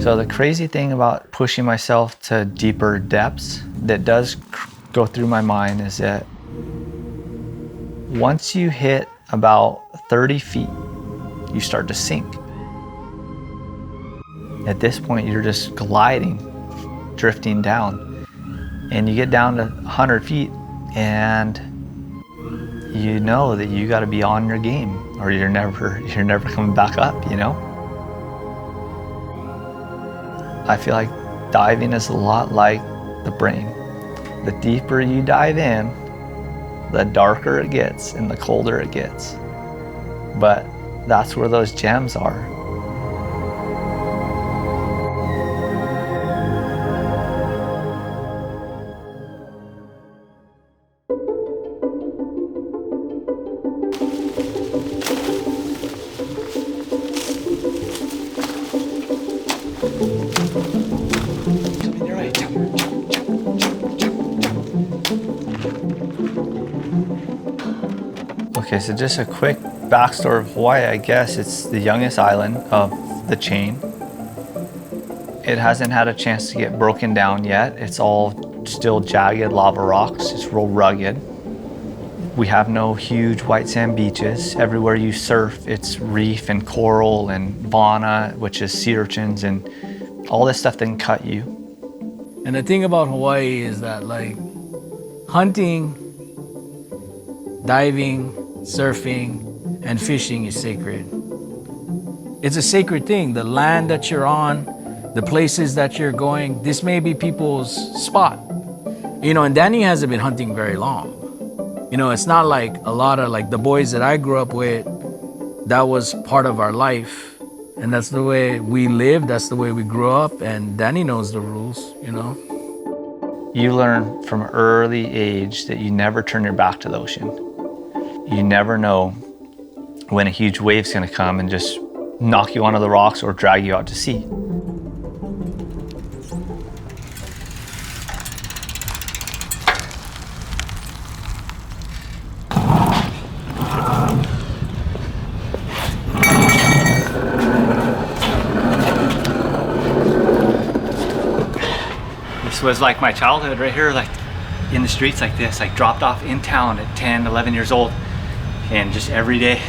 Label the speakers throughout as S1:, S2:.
S1: So the crazy thing about pushing myself to deeper depths that does go through my mind is that once you hit about 30 feet, you start to sink. At this point, you're just gliding, drifting down, and you get down to 100 feet and you know that you got to be on your game or you're never coming back up, you know? I feel like diving is a lot like the brain. The deeper you dive in, the darker it gets and the colder it gets. But that's where those gems are. Okay, so just a quick backstory of Hawaii. I guess it's the youngest island of the chain. It hasn't had a chance to get broken down yet. It's all still jagged lava rocks. It's real rugged. We have no huge white sand beaches. Everywhere you surf, it's reef and coral and vana, which is sea urchins, and all this stuff that can cut you.
S2: And the thing about Hawaii is that, like, hunting, diving, surfing, and fishing is sacred. It's a sacred thing. The land that you're on, the places that you're going, this may be people's spot. You know, and Danny hasn't been hunting very long. You know, it's not like a lot of, like, the boys that I grew up with, that was part of our life. And that's the way we live, that's the way we grew up, and Danny knows the rules, you know?
S1: You learn from an early age that you never turn your back to the ocean. You never know when a huge wave's gonna come and just knock you onto the rocks or drag you out to sea. This was like my childhood right here, like in the streets like this, like dropped off in town at 10, 11 years old. And just every day,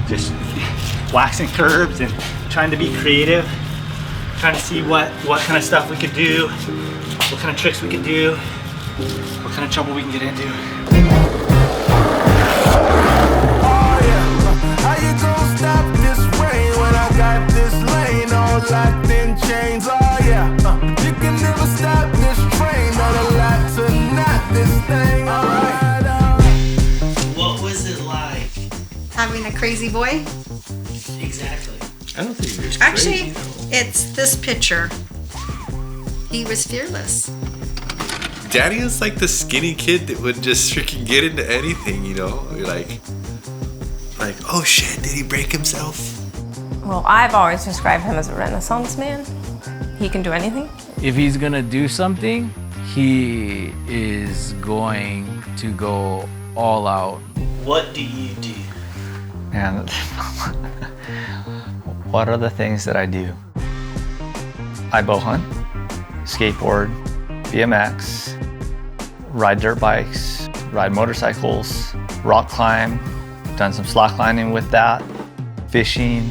S1: just waxing curbs and trying to be creative, trying to see what kind of stuff we could do, what kind of tricks we could do, what kind of trouble we can get into.
S3: Oh yeah, how you gonna stop this rain when I got this lane all locked in chains? Oh yeah, you can never stop this train, not a lot to knock this thing. Alright.
S4: What was it like?
S5: Having a crazy boy?
S4: Exactly.
S6: I don't think he was
S5: Actually,
S6: crazy.
S5: it's this picture. He was fearless.
S6: Danny was like the skinny kid that would just freaking get into anything, you know? Like, oh shit, did he break himself?
S7: Well, I've always described him as a Renaissance man. He can do anything.
S2: If he's gonna do something, he is going to go all out.
S4: What do you do?
S1: And what are the things that I do? I bow hunt, skateboard, BMX, ride dirt bikes, ride motorcycles, rock climb, done some slacklining with that, fishing,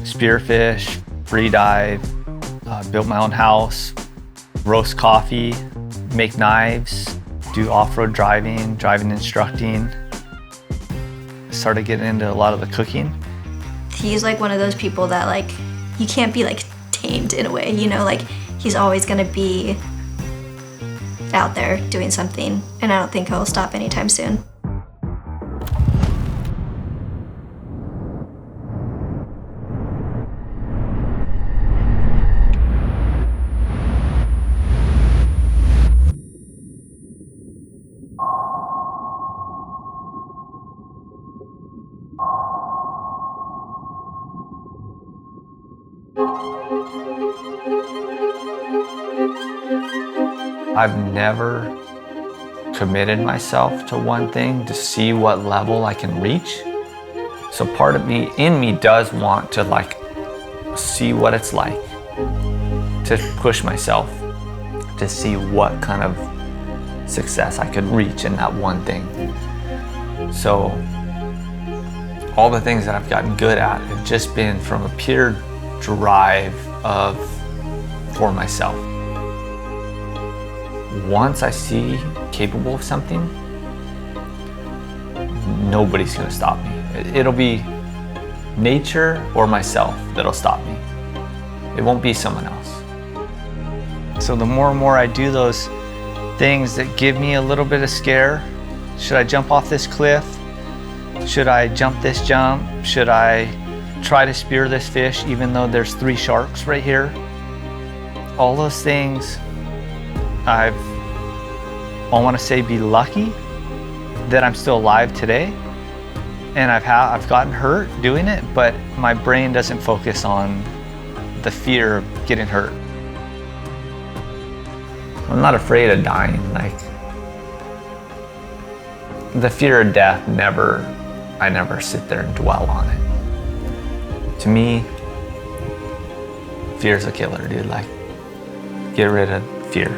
S1: spearfish, free dive, built my own house, roast coffee, make knives, do off-road driving, driving instructing. Started getting into a lot of the cooking.
S8: He's like one of those people that, like, you can't be like tamed in a way, you know, like he's always gonna be out there doing something, and I don't think he'll stop anytime soon.
S1: I've never committed myself to one thing to see what level I can reach. So part of me, in me, does want to like see what it's like. to push myself to see what kind of success I could reach in that one thing. So all the things that I've gotten good at have just been from a pure drive for myself. Once I see capable of something, nobody's gonna stop me. It'll be nature or myself that'll stop me. It won't be someone else. So the more and more I do those things that give me a little bit of scare, should I jump off this cliff? Should I jump this jump? Should I try to spear this fish even though there's 3 sharks right here? All those things, I want to say be lucky that I'm still alive today. And I've gotten hurt doing it, but my brain doesn't focus on the fear of getting hurt. I'm not afraid of dying. Like, the fear of death I never sit there and dwell on it. To me, fear's a killer, dude. Like, get rid of fear.